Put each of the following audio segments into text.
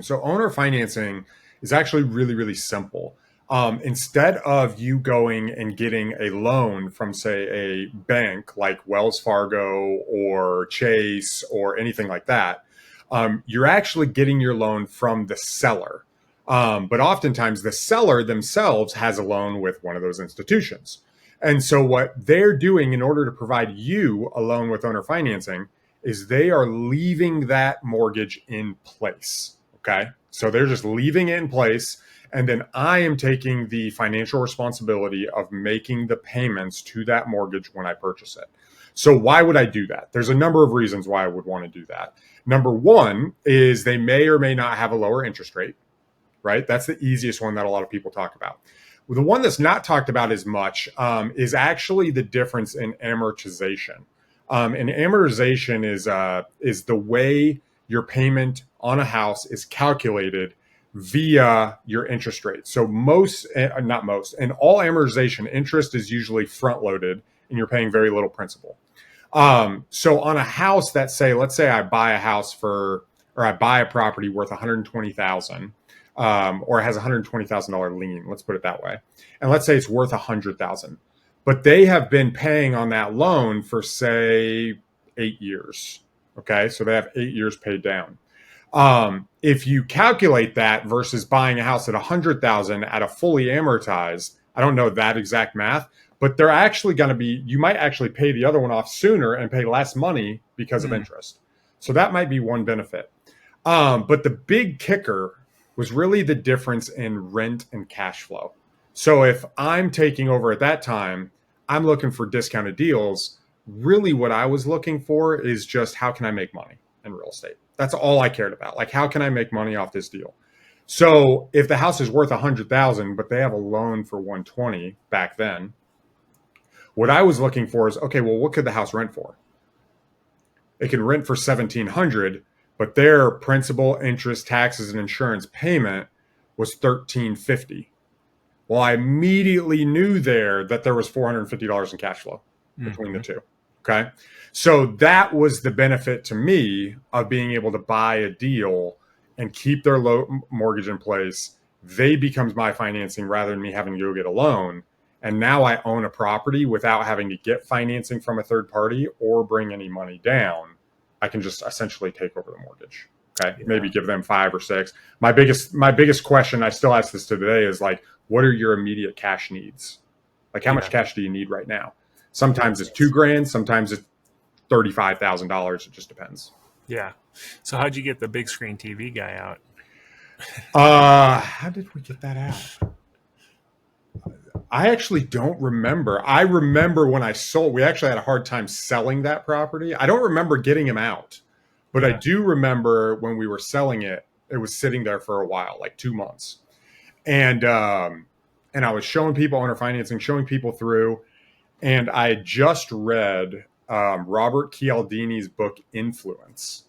So owner financing is actually really, really simple. Instead of you going and getting a loan from, say, a bank like Wells Fargo or Chase or anything like that, you're actually getting your loan from the seller. But oftentimes the seller themselves has a loan with one of those institutions. And so what they're doing in order to provide you a loan with owner financing is they are leaving that mortgage in place. Okay. So they're just leaving it in place. And then I am taking the financial responsibility of making the payments to that mortgage when I purchase it. So why would I do that? There's a number of reasons why I would want to do that. Number one is they may or may not have a lower interest rate, right? That's the easiest one that a lot of people talk about. The one that's not talked about as much is actually the difference in amortization. And amortization is the way your payment on a house is calculated via your interest rate. So not most, in all amortization, interest is usually front loaded and you're paying very little principal. So on a house that let's say I buy a house or I buy a property worth 120,000, or it has $120,000 lien. Let's put it that way. And let's say it's worth 100,000, but they have been paying on that loan for say 8 years. Okay. So they have 8 years paid down. If you calculate that versus buying a house at 100,000 at a fully amortized, I don't know that exact math, but they're actually going to be, you might actually pay the other one off sooner and pay less money because of interest. So that might be one benefit. But the big kicker was really the difference in rent and cash flow. So if I'm taking over at that time, I'm looking for discounted deals. Really what I was looking for is just how can I make money in real estate? That's all I cared about. Like, how can I make money off this deal? So if the house is worth 100,000, but they have a loan for 120 back then, what I was looking for is, okay, well, what could the house rent for? It can rent for 1,700, but their principal, interest, taxes, and insurance payment was $1,350. Well, I immediately knew that there was $450 in cash flow between the two. Okay. So that was the benefit to me of being able to buy a deal and keep their low mortgage in place. They becomes my financing rather than me having to go get a loan. And now I own a property without having to get financing from a third party or bring any money down. I can just essentially take over the mortgage. Okay. Yeah. Maybe give them 5 or 6. My biggest question, I still ask this to today, is like, what are your immediate cash needs? Like, how much cash do you need right now? Sometimes it's $2,000. Sometimes it's $35,000. It just depends. Yeah. So how'd you get the big screen TV guy out? How did we get that out? I actually don't remember. I remember when I sold, we actually had a hard time selling that property. I don't remember getting him out, but I do remember when we were selling it, it was sitting there for a while, like 2 months. And I was showing people owner financing, showing people through. And I just read Robert Cialdini's book, Influence.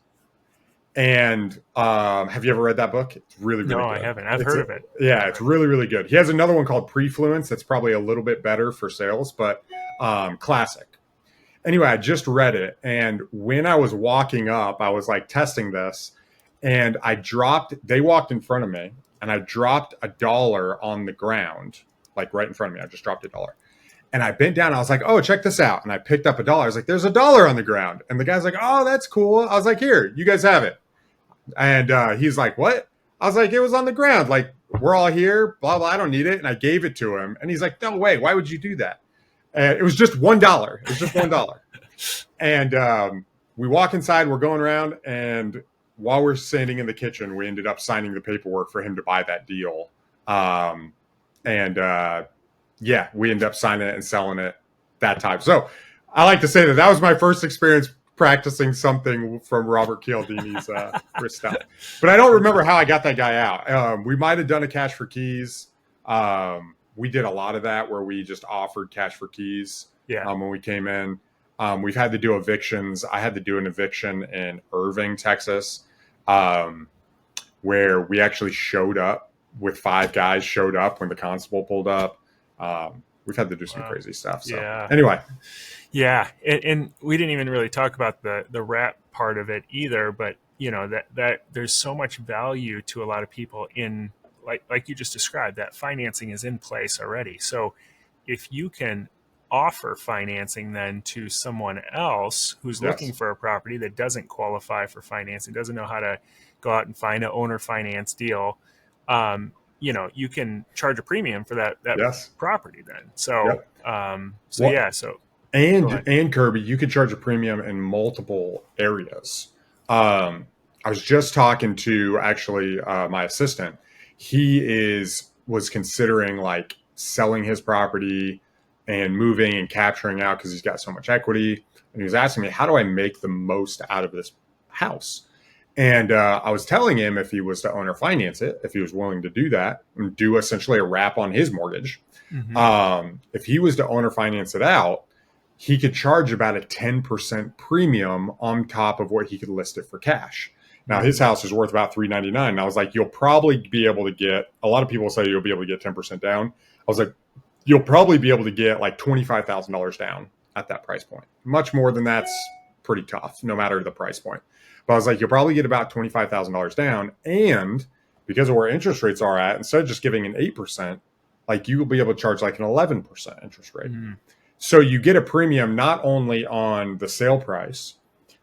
And have you ever read that book? It's really, really good. No, I haven't. I've heard of it. Yeah, it's really, really good. He has another one called Prefluence that's probably a little bit better for sales, but classic. Anyway, I just read it. And when I was walking up, I was like testing this. And they walked in front of me. And I dropped $1 on the ground, like right in front of me. I just dropped $1. And I bent down. I was like, oh, check this out. And I picked up $1. I was like, there's $1 on the ground. And the guy's like, oh, that's cool. I was like, here, you guys have it. And he's like, what? I was like, it was on the ground. Like, we're all here, blah, blah. I don't need it. And I gave it to him. And he's like, no way. Why would you do that? And it was just $1. It was just $1. And we walk inside. We're going around. And while we're sitting in the kitchen, we ended up signing the paperwork for him to buy that deal. Yeah, we ended up signing it and selling it that time. So I like to say that was my first experience practicing something from Robert Cialdini's stuff. But I don't remember how I got that guy out. We might have done a cash for keys. We did a lot of that where we just offered cash for keys when we came in. We've had to do evictions. I had to do an eviction in Irving, Texas, where we actually showed up with 5 guys showed up when the constable pulled up. We've had to do some crazy stuff. So anyway. Yeah. And we didn't even really talk about the rap part of it either, but that there's so much value to a lot of people in, like you just described, that financing is in place already. So if you can offer financing then to someone else who's looking Yes. for a property that doesn't qualify for financing, doesn't know how to go out and find an owner finance deal, you can charge a premium for that Yes. property then. So, Yep. so Well, yeah, so go and ahead. and Kirby, you could charge a premium in multiple areas. I was just talking to actually my assistant. Was considering like selling his property and moving and capturing out because he's got so much equity. And he was asking me, how do I make the most out of this house? And I was telling him if he was to own or finance it, if he was willing to do that and do essentially a wrap on his mortgage, Hmm. if he was to own or finance it out, he could charge about a 10% premium on top of what he could list it for cash. Now his Hmm. house is worth about $399. And I was like, you'll probably be able to get, a lot of people say you'll be able to get 10% down. I was like, you'll probably be able to get like $25,000 down at that price point. Much more than that's pretty tough, no matter the price point. But I was like, you'll probably get about $25,000 down. And because of where interest rates are at, instead of just giving an 8%, like you will be able to charge like an 11% interest rate. Hmm. So you get a premium not only on the sale price,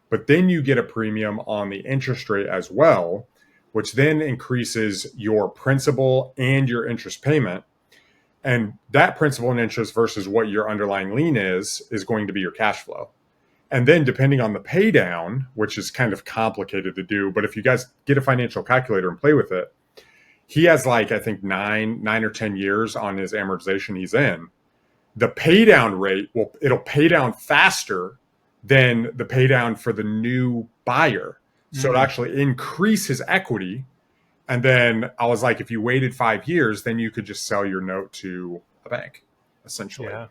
but then you get a premium on the interest rate as well, which then increases your principal and your interest payment. And that principal and interest versus what your underlying lien is going to be your cash flow. And then depending on the pay down, which is kind of complicated to do, but if you guys get a financial calculator and play with it, he has like, I think nine or 10 years on his amortization he's in. The pay down rate it'll pay down faster than the pay down for the new buyer. So it Hmm. actually increase his equity. And then I was like, if you waited 5 years, then you could just sell your note to a bank, essentially. Yeah.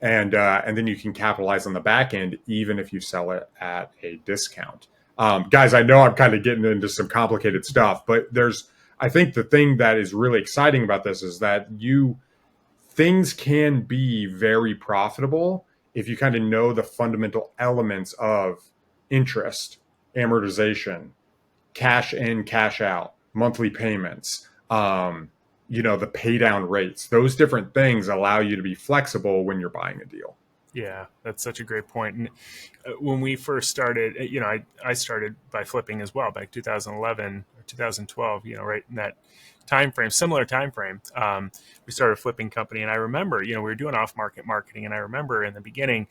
And then you can capitalize on the back end, even if you sell it at a discount. Guys, I know I'm kind of getting into some complicated stuff, but I think the thing that is really exciting about this is that things can be very profitable if you kind of know the fundamental elements of interest, amortization, cash in, cash out, monthly payments, the pay down rates. Those different things allow you to be flexible when you're buying a deal. Yeah, that's such a great point. And when we first started, I started by flipping as well back 2011 or 2012, right in that time frame, similar time frame. We started a flipping company, and I remember, we were doing off market marketing, and I remember in the beginning,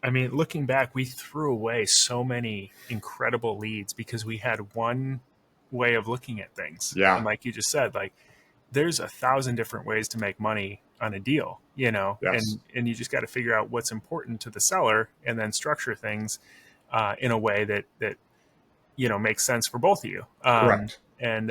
I mean, looking back, we threw away so many incredible leads because we had one way of looking at things. And Yeah. like you just said, like there's 1,000 different ways to make money on a deal, Yes. and you just got to figure out what's important to the seller and then structure things in a way that makes sense for both of you. Correct. And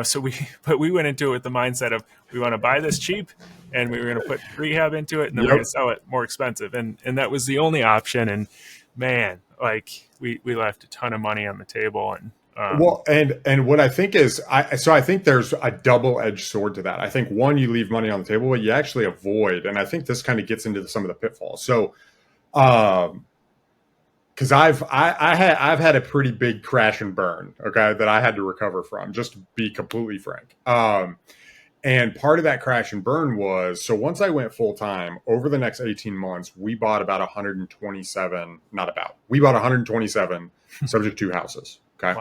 so but we went into it with the mindset of we want to buy this cheap, and we were going to put rehab into it, and then we're going Yep. to sell it more expensive, and that was the only option. And man, like we left a ton of money on the table, and Well, and what I think is, I think there's a double edged sword to that. I think one, you leave money on the table, but you actually avoid, and I think this kind of gets into some of the pitfalls. So, um, because I've had a pretty big crash and burn, okay, that I had to recover from, just to be completely frank. And part of that crash and burn was, so once I went full time over the next 18 months, we bought about 127, not about, we bought 127 subject to houses. Okay.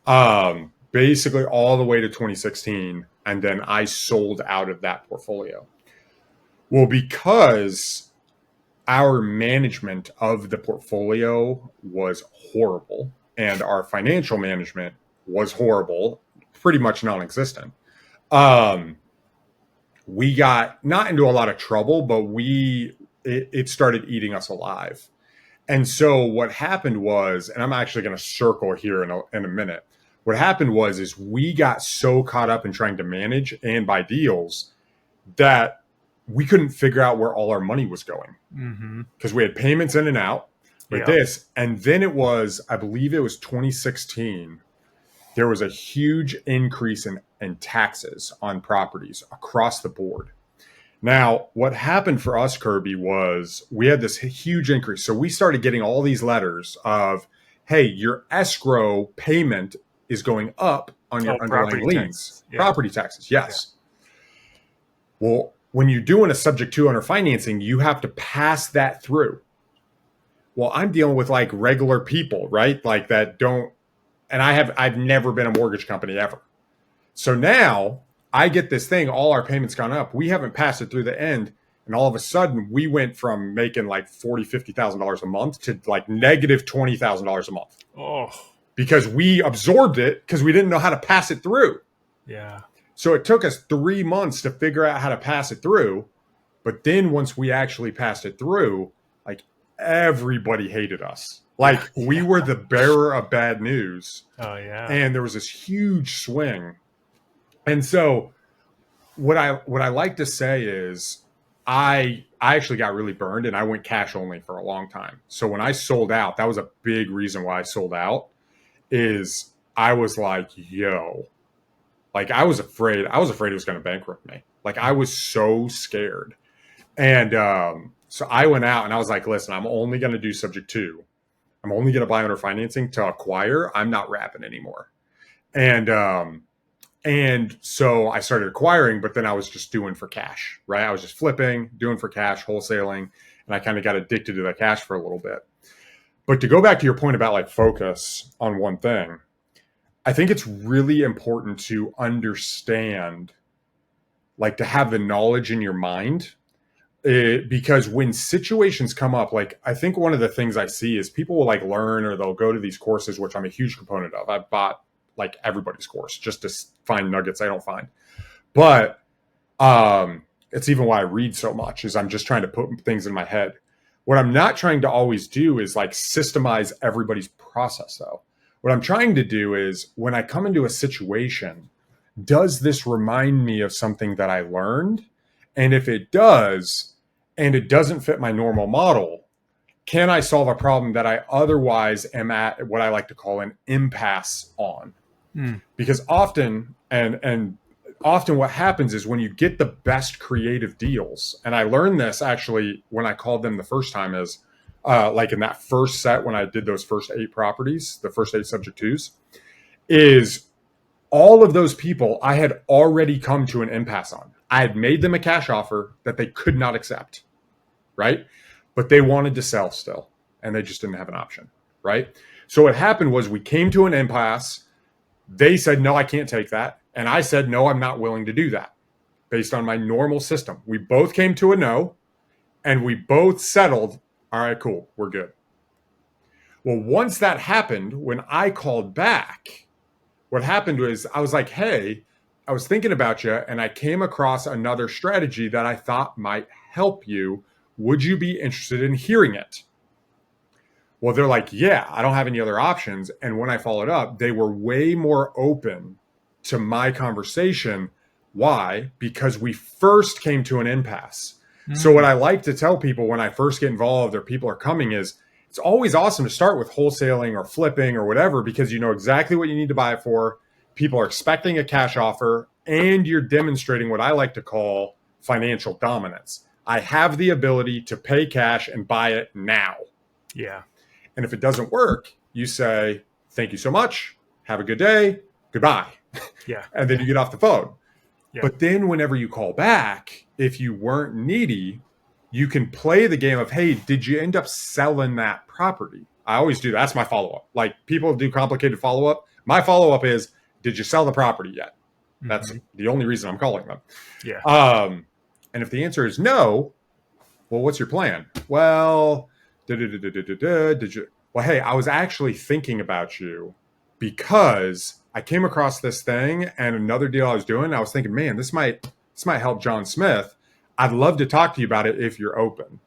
wow. Basically all the way to 2016. And then I sold out of that portfolio. Well, because our management of the portfolio was horrible and our financial management was horrible, pretty much non-existent. Um, we got not into a lot of trouble, but it started eating us alive. And so what happened was, and I'm actually going to circle here in a minute. What happened was is we got so caught up in trying to manage and buy deals that we couldn't figure out where all our money was going Mm-hmm. because we had payments in and out with Yeah. this. And then it was, I believe it was 2016, there was a huge increase in taxes on properties across the board. Now, what happened for us, Kirby, was we had this huge increase. So we started getting all these letters of, hey, your escrow payment is going up on Oh, your underlying property liens, taxes. Yeah. property taxes. Yeah. Yes. Well, when you're doing a subject to owner financing, you have to pass that through. Well, I'm dealing with like regular people, right? Like that don't, and I've never been a mortgage company ever. So now I get this thing, all our payments gone up. We haven't passed it through the end. And all of a sudden we went from making like $40,000, $50,000 a month to like negative $20,000 a month Oh, because we absorbed it because we didn't know how to pass it through. yeah. So it took us 3 months to figure out how to pass it through. But then once we actually passed it through, like everybody hated us. Like we were the bearer of bad news. Oh, yeah. And there was this huge swing. And so what I like to say is I actually got really burned and I went cash only for a long time. So when I sold out, that was a big reason why I sold out is I was like, yo, like I was afraid it was going to bankrupt me. Like I was so scared. And so I went out and I was like, listen, I'm only going to do subject to. I'm only going to buy owner financing to acquire. I'm not wrapping anymore. And so I started acquiring, but then I was just doing for cash, right? I was just flipping, doing for cash, wholesaling, and I kind of got addicted to the cash for a little bit. But to go back to your point about like focus on one thing, I think it's really important to understand, like to have the knowledge in your mind. Because when situations come up, like I think one of the things I see is people will like learn or they'll go to these courses, which I'm a huge component of. I've bought like everybody's course just to find nuggets I don't find. But it's even why I read so much is I'm just trying to put things in my head. What I'm not trying to always do is like systemize everybody's process though. What I'm trying to do is when I come into a situation, does this remind me of something that I learned? And if it does, and it doesn't fit my normal model, can I solve a problem that I otherwise am at what I like to call an impasse on? Because often, and often what happens is when you get the best creative deals, and I learned this actually when I called them the first time is like in that first set when I did those first 8 properties, the first 8 subject twos, is all of those people I had already come to an impasse on. I had made them a cash offer that they could not accept, right? But they wanted to sell still, and they just didn't have an option, right? So what happened was we came to an impasse. They said, no, I can't take that. And I said, no, I'm not willing to do that based on my normal system. We both came to a no, and we both settled, all right, cool, we're good. Well, once that happened, when I called back, what happened was I was like, hey, I was thinking about you and I came across another strategy that I thought might help you. Would you be interested in hearing it? Well, they're like, yeah, I don't have any other options. And when I followed up, they were way more open to my conversation. Why? Because we first came to an impasse. So what I like to tell people when I first get involved or people are coming is it's always awesome to start with wholesaling or flipping or whatever, because you know exactly what you need to buy it for. People are expecting a cash offer and you're demonstrating what I like to call financial dominance. I have the ability to pay cash and buy it now. Yeah. And if it doesn't work, you say, thank you so much. Have a good day. Goodbye. Yeah. And then you get off the phone. Yeah. But then whenever you call back, if you weren't needy, you can play the game of, hey, did you end up selling that property? I always do. That's my follow-up. Like people do complicated follow-up. My follow-up is, did you sell the property yet? That's the only reason I'm calling them. Yeah. And if the answer is no, well, what's your plan? Well, did you? Well, hey, I was actually thinking about you because I came across this thing and another deal I was doing. I was thinking, man, this might help John Smith. I'd love to talk to you about it if you're open.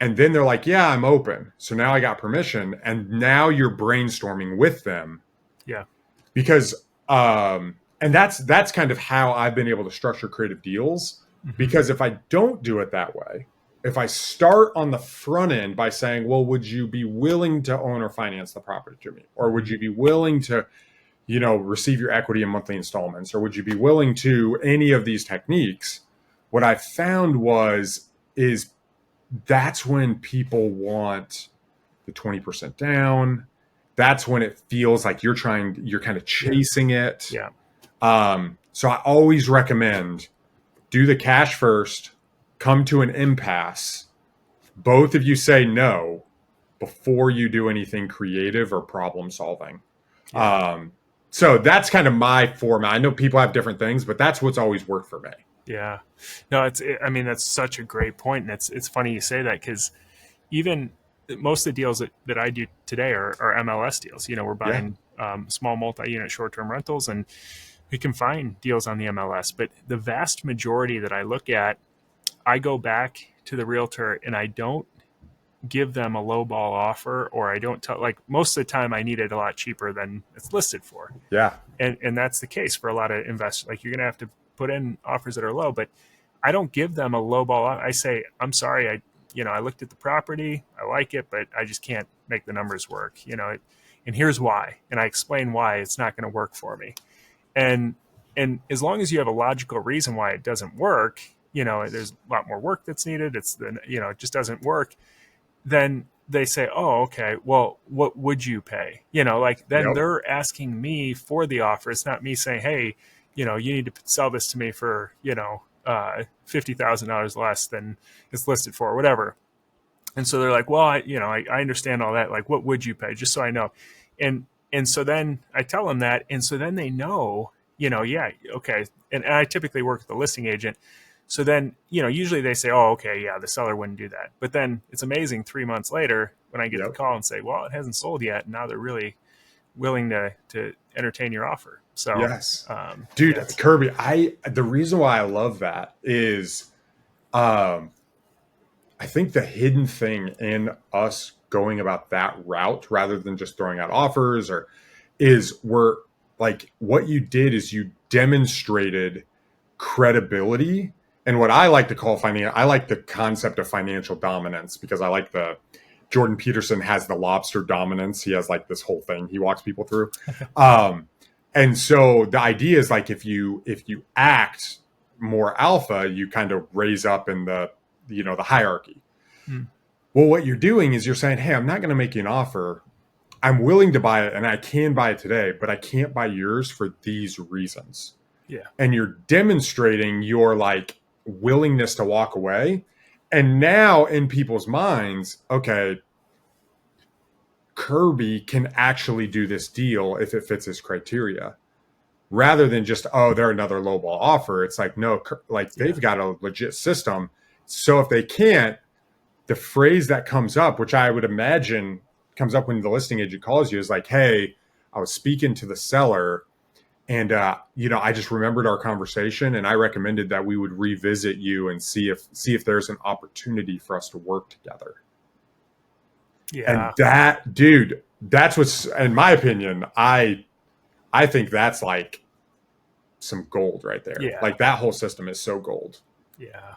And then they're like, yeah, I'm open. So now I got permission. And now you're brainstorming with them. Yeah. Because, and that's kind of how I've been able to structure creative deals. Because if I don't do it that way, if I start on the front end by saying, well, would you be willing to own or finance the property to me? Or would you be willing to, you know, receive your equity in monthly installments? Or would you be willing to any of these techniques? What I found is that's when people want the 20% down. That's when it feels like you're kind of chasing it. Yeah. So I always recommend do the cash first, come to an impasse. Both of you say no before you do anything creative or problem solving. Yeah. So that's kind of my format. I know people have different things, but that's what's always worked for me. Yeah. No, I mean, that's such a great point. And it's funny you say that because even most of the deals that I do today are MLS deals. You know, we're Yeah. buying small multi-unit short-term rentals, and we can find deals on the MLS. But the vast majority that I look at, I go back to the realtor and I don't give them a low ball offer, or I don't tell, like, most of the time I need it a lot cheaper than it's listed for. Yeah. And that's the case for a lot of investors. Like, you're going to have to put in offers that are low, but I don't give them a low ball. I say, I'm sorry. I looked at the property. I like it, but I just can't make the numbers work, and here's why. And I explain why it's not going to work for me. And, and as long as you have a logical reason why it doesn't work, there's a lot more work that's needed. It just doesn't work. Then they say, oh, okay, well, what would you pay? Then Yep. they're asking me for the offer. It's not me saying, hey, you need to sell this to me for, $50,000 less than it's listed for, or whatever. And so they're like, well, I understand all that. Like, what would you pay? Just so I know. And so then I tell them that. And so then they know, yeah, okay. And I typically work with the listing agent. So then, usually they say, oh, okay, yeah, the seller wouldn't do that. But then it's amazing 3 months later when I get the Yep. call and say, well, it hasn't sold yet. And now they're really willing to entertain your offer. So, Yes. Dude, yeah, Kirby, the reason why I love that is um I think the hidden thing in us going about that route rather than just throwing out offers or is we're like what you did is you demonstrated credibility and what I like to call I like the concept of financial dominance because I like the Jordan Peterson has the lobster dominance. He has like this whole thing he walks people through. And so the idea is like if you act more alpha, you kind of raise up in the hierarchy. mm, Well, what you're doing is you're saying, hey, I'm not going to make you an offer. I'm willing to buy it and I can buy it today, but I can't buy yours for these reasons. yeah, And you're demonstrating your like willingness to walk away. And now in people's minds, okay, Kirby can actually do this deal if it fits his criteria rather than just, oh, they're another lowball offer. It's like, no, like yeah, they've got a legit system. So if they can't, the phrase that comes up, which I would imagine comes up when the listing agent calls you, is like, hey, I was speaking to the seller and, I just remembered our conversation and I recommended that we would revisit you and see if there's an opportunity for us to work together. And yeah, that, dude, that's what's, in my opinion, I think that's like some gold right there. yeah, Like that whole system is so gold. yeah.